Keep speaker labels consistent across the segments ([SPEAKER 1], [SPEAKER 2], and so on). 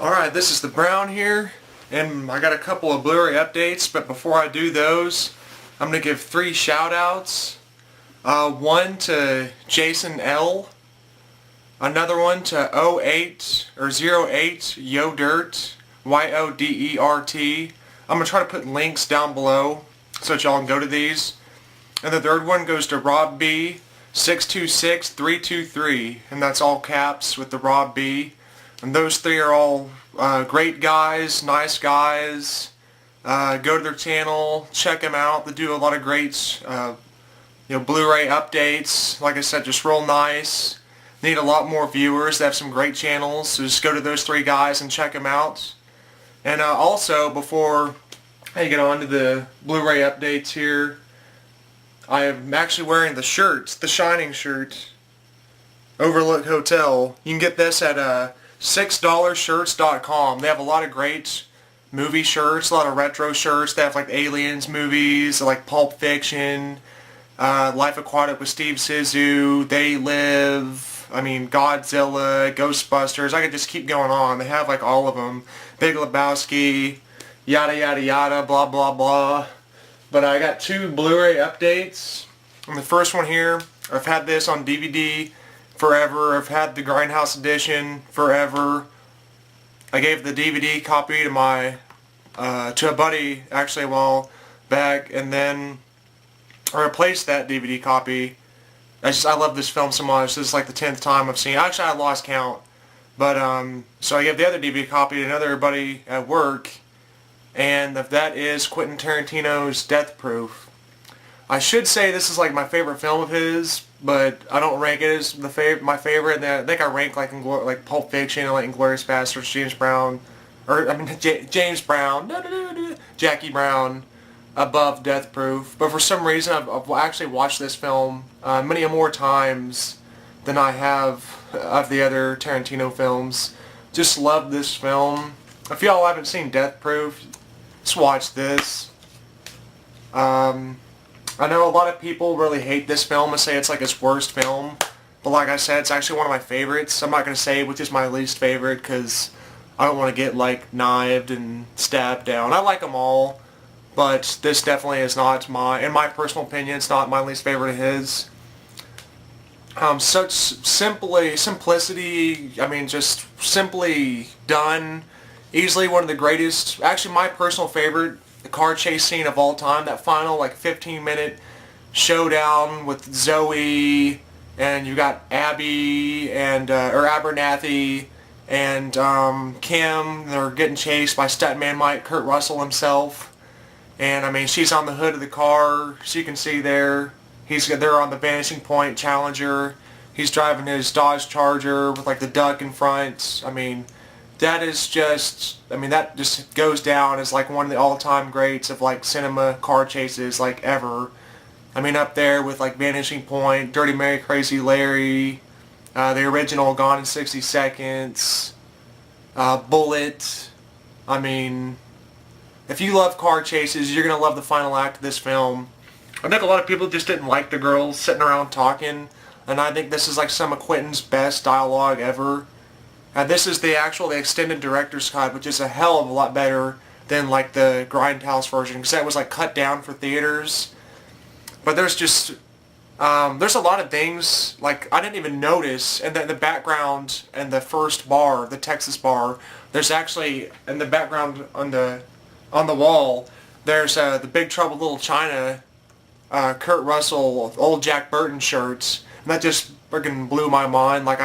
[SPEAKER 1] Alright, this is the Brown here, and I got a couple of Blu-ray updates, but before I do those, I'm going to give 3 shout-outs. One to Jason L, another one to 08 Yodert, Yodert. I'm going to try to put links down below so that y'all can go to these. And the third one goes to Rob B, 626323, and that's all caps with the Rob B. And those 3 are all great guys, nice guys. Go to their channel, check them out. They do a lot of great, Blu-ray updates. Like I said, just real nice. Need a lot more viewers. They have some great channels, so just go to those 3 guys and check them out. And also, before I get on to the Blu-ray updates here, I am actually wearing the shirt, the Shining shirt, Overlook Hotel. You can get this at $6shirts.com. They have a lot of great movie shirts, a lot of retro shirts. They have like Aliens movies, like Pulp Fiction, Life Aquatic with Steve Zissou, They Live, Godzilla, Ghostbusters. I could just keep going on. They have like all of them. Big Lebowski, yada yada yada, blah blah blah. But I got 2 Blu-ray updates. And the first one here, I've had this on DVD forever. I've had the Grindhouse edition forever. I gave the DVD copy to my to a buddy actually a while back, and then I replaced that DVD copy. I love this film so much. This is like the 10th time I've seen it. Actually, I lost count. But so I gave the other DVD copy to another buddy at work, and that is Quentin Tarantino's Death Proof. I should say this is like my favorite film of his, but I don't rank it as my favorite. I think I rank like Pulp Fiction and like Inglourious Basterds, James Brown, Jackie Brown above Death Proof. But for some reason, I've actually watched this film many more times than I have of the other Tarantino films. Just love this film. If y'all haven't seen Death Proof, just watch this. I know a lot of people really hate this film and say it's like his worst film, but like I said, it's actually one of my favorites. I'm not going to say which is my least favorite because I don't want to get like knifed and stabbed down. I like them all, but this definitely is not in my personal opinion, it's not my least favorite of his. Such simplicity, just simply done. Easily one of the greatest, actually my personal favorite, the car chase scene of all time. That final like 15-minute showdown with Zoe, and you got Abby and or Abernathy and Kim. They're getting chased by stuntman Kurt Russell himself, and she's on the hood of the car, so you can see there. They're on the Vanishing Point Challenger. He's driving his Dodge Charger with like the duck in front. That is just, that just goes down as like one of the all-time greats of like cinema car chases like ever. Up there with like Vanishing Point, Dirty Mary, Crazy Larry, the original Gone in 60 Seconds, Bullet. If you love car chases, you're going to love the final act of this film. I think a lot of people just didn't like the girls sitting around talking, and I think this is like some of Quentin's best dialogue ever. This is the extended director's cut, which is a hell of a lot better than like the Grindhouse version, because that was like cut down for theaters. But there's just there's a lot of things like I didn't even notice, and the background and the first bar, the Texas bar, there's actually in the background on the wall, there's the Big Trouble Little China, Kurt Russell, old Jack Burton shirts, and that just freaking blew my mind. Like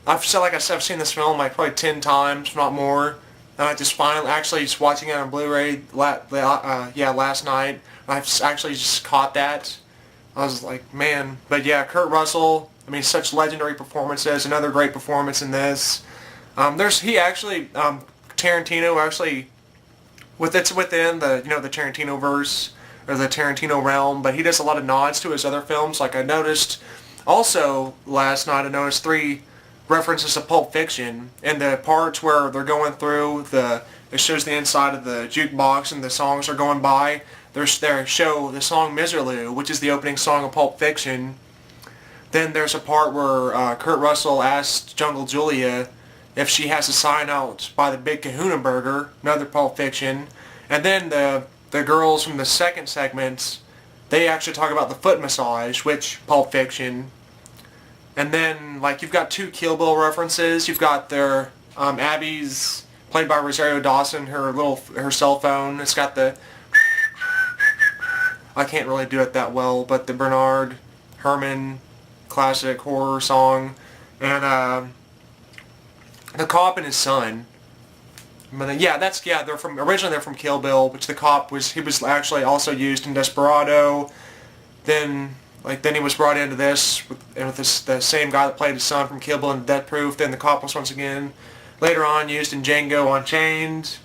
[SPEAKER 1] I've seen this film like probably 10 times, if not more, and I just finally just watching it on Blu-ray last night. I've actually just caught that. I was like, man. But yeah, Kurt Russell, such legendary performances. Another great performance in this. Tarantino actually, it's within the the Tarantino verse or the Tarantino realm, but he does a lot of nods to his other films. Like I noticed also last night, I noticed 3 references to Pulp Fiction, and the parts where they're going through it shows the inside of the jukebox and the songs are going by. They show the song Miserlou, which is the opening song of Pulp Fiction. Then there's a part where Kurt Russell asked Jungle Julia if she has a sign out by the Big Kahuna Burger, another Pulp Fiction. And then the girls from the second segment, they actually talk about the foot massage, which Pulp Fiction. And then like you've got two Kill Bill references. You've got their Abby's played by Rosario Dawson, her cell phone. It's got the I can't really do it that well, but the Bernard Herrmann classic horror song, and the cop and his son. But yeah, originally they're from Kill Bill, which the cop was actually also used in Desperado. Then he was brought into this with the same guy that played his son from Kill Bill and Death Proof. Then the cop was once again later on used in Django Unchained,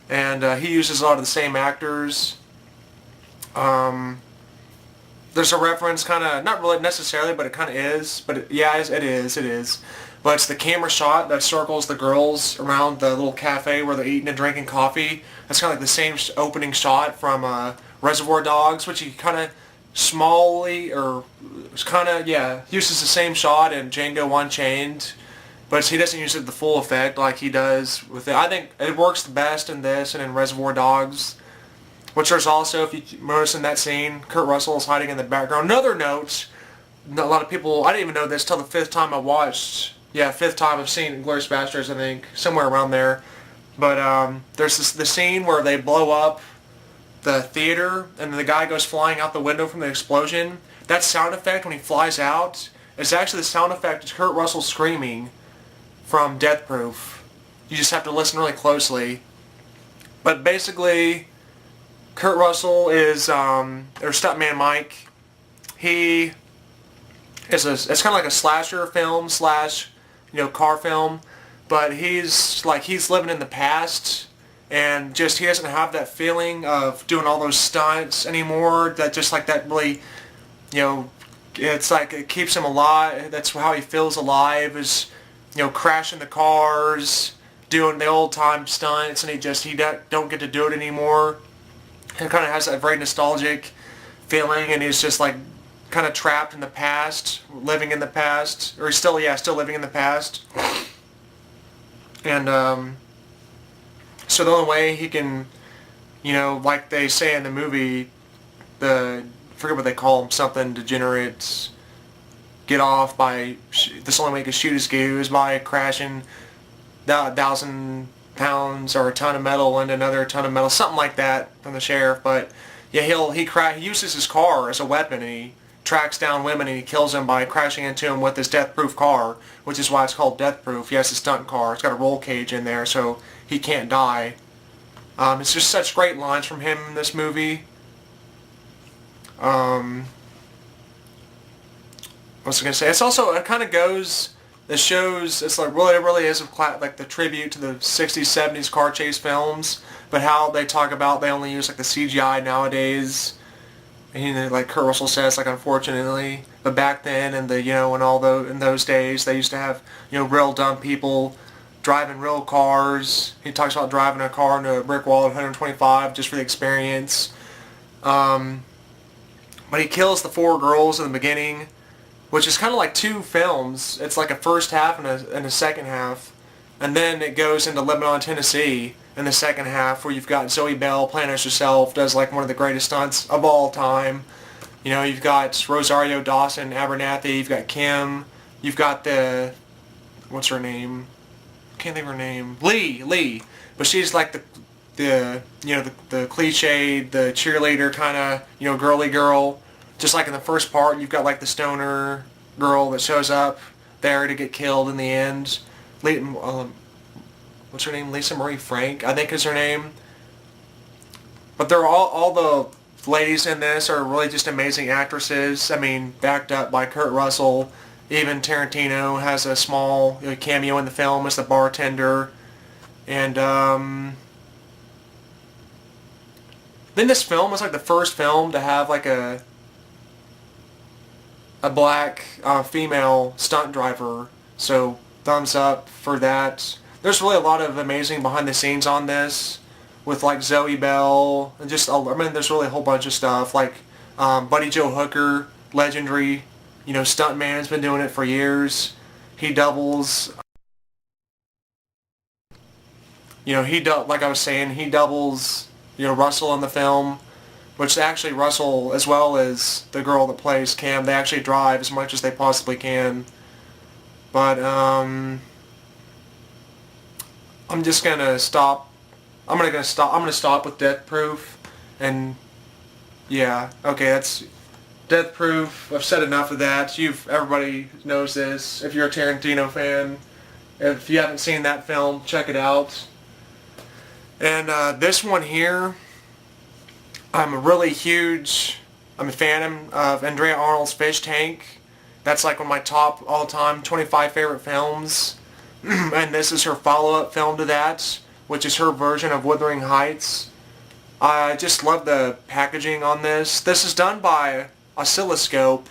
[SPEAKER 1] and he uses a lot of the same actors. There's a reference, kind of, not really necessarily, but it kind of is. But it is. But it's the camera shot that circles the girls around the little cafe where they're eating and drinking coffee. That's kind of like the same opening shot from Reservoir Dogs, which he kind of uses the same shot in Django Unchained. But he doesn't use it the full effect like he does with it. I think it works the best in this and in Reservoir Dogs. Which there's also, if you notice in that scene, Kurt Russell is hiding in the background. Another note, a lot of people, I didn't even know this till the fifth time I watched. Yeah, fifth time I've seen Inglourious Basterds, I think, somewhere around there. But there's the scene where they blow up the theater and the guy goes flying out the window from the explosion. That sound effect when he flies out is actually the sound effect of Kurt Russell screaming from Death Proof. You just have to listen really closely. But basically, Kurt Russell is, or Stuntman Mike, he is it's kind of like a slasher film / car film, but he's living in the past, and just he doesn't have that feeling of doing all those stunts anymore, that really, it's like it keeps him alive. That's how he feels alive, is, crashing the cars, doing the old time stunts, and he don't get to do it anymore. It kind of has that very nostalgic feeling, and he's just like kind of trapped in the past, living in the past, or he's still living in the past. And so the only way he can, like they say in the movie, I forget what they call them, something degenerates, get off by, this only way he can shoot his goo is by crashing 1,000 pounds or a ton of metal into another ton of metal, something like that from the sheriff. But yeah, he uses his car as a weapon, and he tracks down women and he kills them by crashing into them with his death-proof car, which is why it's called death-proof. He has a stunt car. It's got a roll cage in there, so he can't die. It's just such great lines from him in this movie. What was I gonna say? It's also, it kind of goes. It shows, it's like really is like the tribute to the 60s, 70s car chase films, but how they talk about they only use like the CGI nowadays. And like Kurt Russell says, like, unfortunately, but back then and in those days they used to have real dumb people driving real cars. He talks about driving a car into a brick wall at 125 just for the experience. But he kills the 4 girls in the beginning, which is kind of like 2 films. It's like a first half and a second half. And then it goes into Lebanon, Tennessee in the second half, where you've got Zoe Bell playing as herself, does like one of the greatest stunts of all time. You've got Rosario Dawson, Abernathy, you've got Kim, you've got what's her name? Can't think of her name. Lee. But she's like the cliched, the cheerleader kind of, girly girl. Just like in the first part, you've got like the stoner girl that shows up there to get killed in the end. What's her name? Lisa Marie Frank, I think is her name. But they're all the ladies in this are really just amazing actresses. I mean, backed up by Kurt Russell. Even Tarantino has a small cameo in the film as the bartender. And then this film was like the first film to have like a black female stunt driver, so thumbs up for that. There's really a lot of amazing behind the scenes on this, with like Zoe Bell, and just, there's really a whole bunch of stuff, like Buddy Joe Hooker, legendary, stuntman, has been doing it for years. He doubles like I was saying, he doubles, Russell in the film, which actually Russell, as well as the girl that plays Cam, they actually drive as much as they possibly can. But, I'm just gonna stop. I'm gonna stop with Death Proof, and yeah, okay, that's Death Proof. I've said enough of that. Everybody knows this. If you're a Tarantino fan, if you haven't seen that film, check it out. And this one here, I'm a fan of Andrea Arnold's Fish Tank. That's like one of my top all-time 25 favorite films. And this is her follow-up film to that, which is her version of Wuthering Heights. I just love the packaging on this. This is done by Oscilloscope.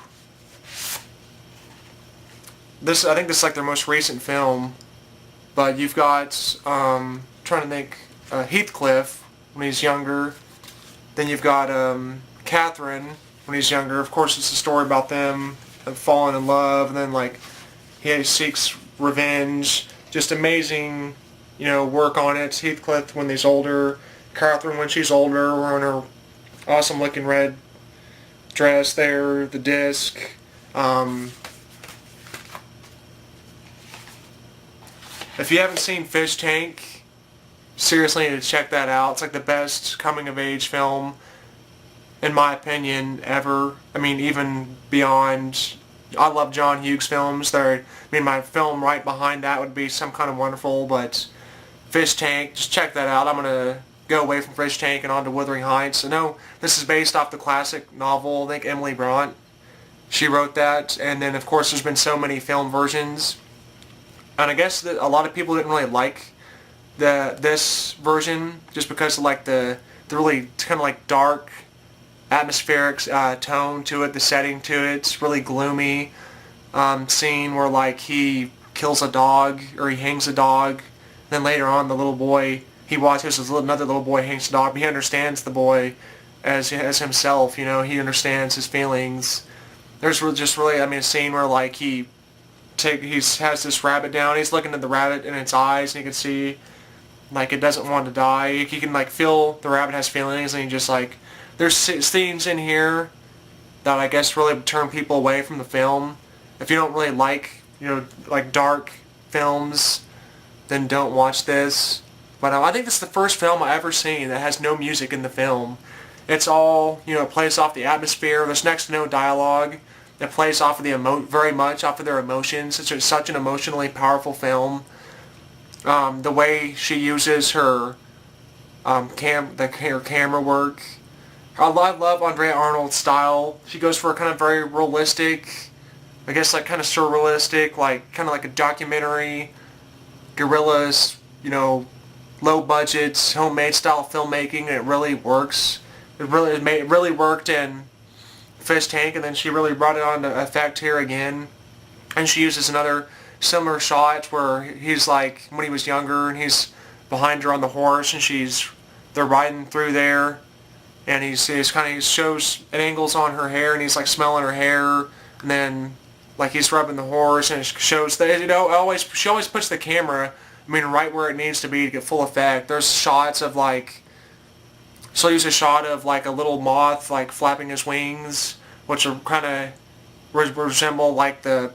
[SPEAKER 1] I think this is like their most recent film. But you've got, trying to think, Heathcliff when he's younger. Then you've got Catherine when he's younger. Of course, it's a story about them falling in love, and then like he seeks revenge. Just amazing, work on it. Heathcliff when he's older, Catherine when she's older, wearing her awesome looking red dress there, the disc. If you haven't seen Fish Tank, seriously need to check that out. It's like the best coming of age film, in my opinion, ever. I mean, even beyond. I love John Hughes films. My film right behind that would be Some Kind of Wonderful, but Fish Tank, just check that out. I'm going to go away from Fish Tank and on to Wuthering Heights. I know this is based off the classic novel, I think Emily Bront. She wrote that, and then of course there's been so many film versions. And I guess that a lot of people didn't really like this version just because of like the really kind of like dark atmospheric tone to it, the setting to it. It's really gloomy scene where like he kills a dog or he hangs a dog. Then later on the little boy, he watches as another little boy hangs a dog, but he understands the boy as himself, he understands his feelings. There's just really, a scene where like he has this rabbit down, he's looking at the rabbit in its eyes, and you can see like it doesn't want to die. You can like feel the rabbit has feelings, and he just like, there's scenes in here that I guess really turn people away from the film. If you don't really like, like dark films, then don't watch this. But I think this is the first film I've ever seen that has no music in the film. It's all, it plays off the atmosphere. There's next to no dialogue. It plays off of very much off of their emotions. It's just such an emotionally powerful film. The way she uses her her camera work. I love Andrea Arnold's style. She goes for a kind of very realistic, I guess like kind of surrealistic, like kind of like a documentary, guerrillas, low budgets, homemade style filmmaking, and it really works. It really worked in Fish Tank, and then she really brought it on to effect here again. And she uses another similar shot where he's like when he was younger, and he's behind her on the horse, and they're riding through there, and he shows angles on her hair, and he's like smelling her hair, and then like he's rubbing the horse, and it shows that she always puts the camera, right where it needs to be to get full effect. There's shots of like, she'll use a shot of like a little moth like flapping his wings, which are kind of resemble like the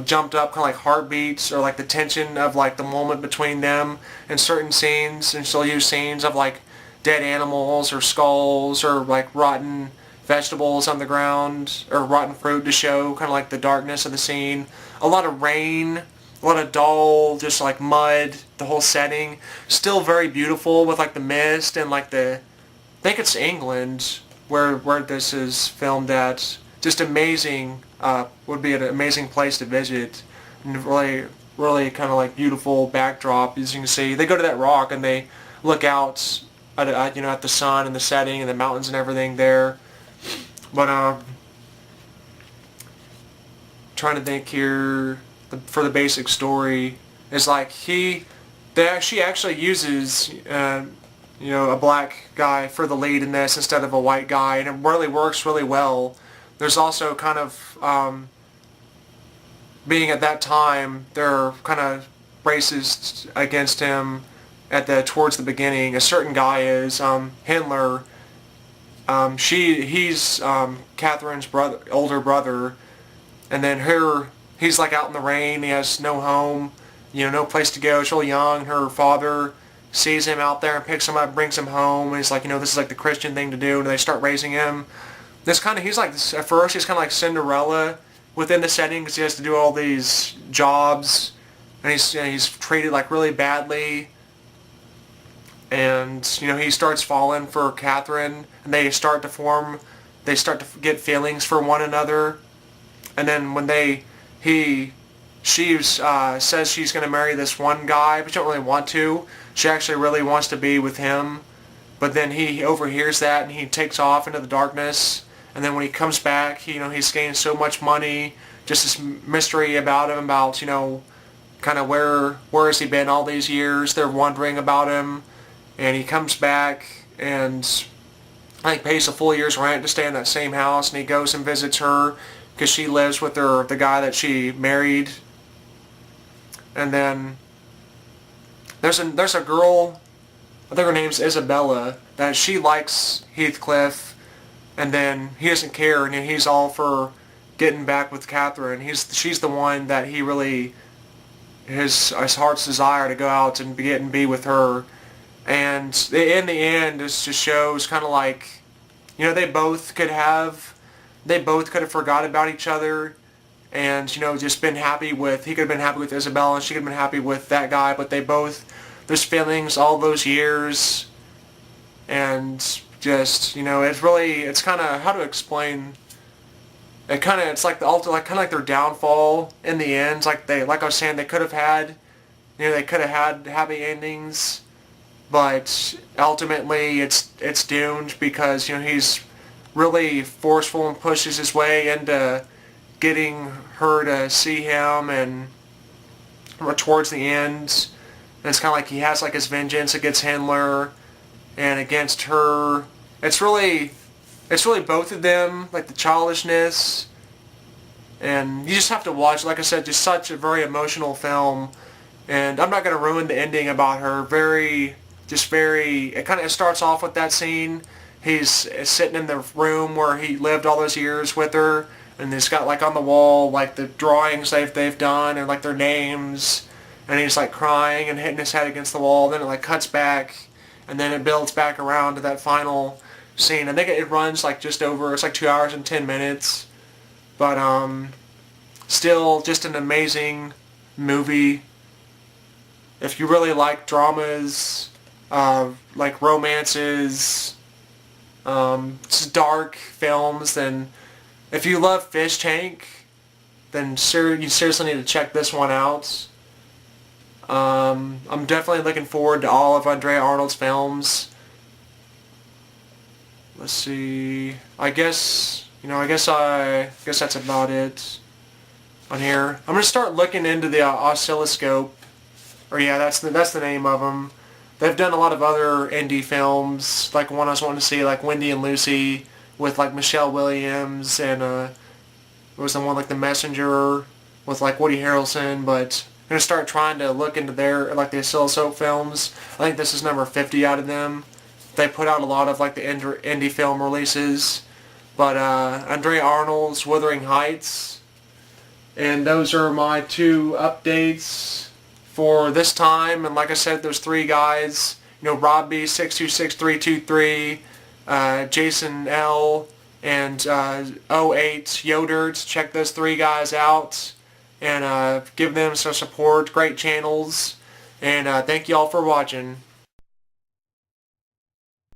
[SPEAKER 1] jumped up kind of like heartbeats, or like the tension of like the moment between them in certain scenes. And she'll use scenes of like dead animals or skulls or like rotten vegetables on the ground or rotten fruit to show kind of like the darkness of the scene. A lot of rain, a lot of dull, just like mud, the whole setting. Still very beautiful with like the mist and like I think it's England where this is filmed at. Just amazing, would be an amazing place to visit. And really, really kind of like beautiful backdrop. As you can see, they go to that rock and they look out at the sun and the setting and the mountains and everything there. But trying to think here for the basic story is like she actually uses a black guy for the lead in this instead of a white guy, and it really works really well. There's also kind of being at that time there are kind of racist against him towards the beginning. A certain guy is Handler. He's Catherine's older brother, and then he's like out in the rain. He has no home, no place to go. He's really young. Her father sees him out there and picks him up, brings him home, and he's like, this is like the Christian thing to do, and they start raising him. He's like, at first he's kind of like Cinderella within the setting because he has to do all these jobs, and he's treated like really badly. And he starts falling for Catherine, and they start to get feelings for one another. And then when she says she's going to marry this one guy, but she don't really want to. She actually really wants to be with him. But then he overhears that, and he takes off into the darkness. And then when he comes back, he's gained so much money. Just this mystery about him, about kind of where has he been all these years? They're wondering about him. And he comes back and I think pays a full year's rent to stay in that same house. And he goes and visits her because she lives with the guy that she married. And then there's a girl, I think her name's Isabella, that she likes Heathcliff. And then he doesn't care, and he's all for getting back with Catherine. She's the one that he really, his heart's desire to go out and be with her. And in the end, this just shows kind of like, they both could have forgot about each other, and just been happy with. He could have been happy with Isabella, and she could have been happy with that guy. But there's feelings all those years, and just it's kind of, how to explain. It's like their downfall in the end. Like I was saying, they could have had, happy endings. But ultimately, it's doomed because he's really forceful and pushes his way into getting her to see him, and towards the end, and it's kind of like he has like his vengeance against Handler and against her. It's really both of them, like the childishness, and you just have to watch. Like I said, just such a very emotional film, and I'm not going to ruin the ending about her. It starts off with that scene. He's sitting in the room where he lived all those years with her, and he's got like on the wall like the drawings they've done and like their names, and he's like crying and hitting his head against the wall. Then it like cuts back, and then it builds back around to that final scene. I think it runs like just over, it's like 2 hours and 10 minutes, but still just an amazing movie. If you really like dramas, like romances, dark films, then if you love Fish Tank, then you seriously need to check this one out. I'm definitely looking forward to all of Andrea Arnold's films. Let's see. I guess that's about it on here. I'm gonna start looking into the oscilloscope. Or yeah, that's the name of them. They've done a lot of other indie films, like one I was wanting to see, like Wendy and Lucy with like Michelle Williams, and there was the one like The Messenger with like Woody Harrelson. But I'm gonna start trying to look into their like the oscilloscope films. I think this is number 50 out of them. They put out a lot of like the indie film releases, but Andrea Arnold's Wuthering Heights, and those are my 2 updates for this time. And like I said, those 3 guys, Rob B 626323, Jason L, and 08 Yodert. Check those 3 guys out and give them some support. Great channels, and thank you all for watching.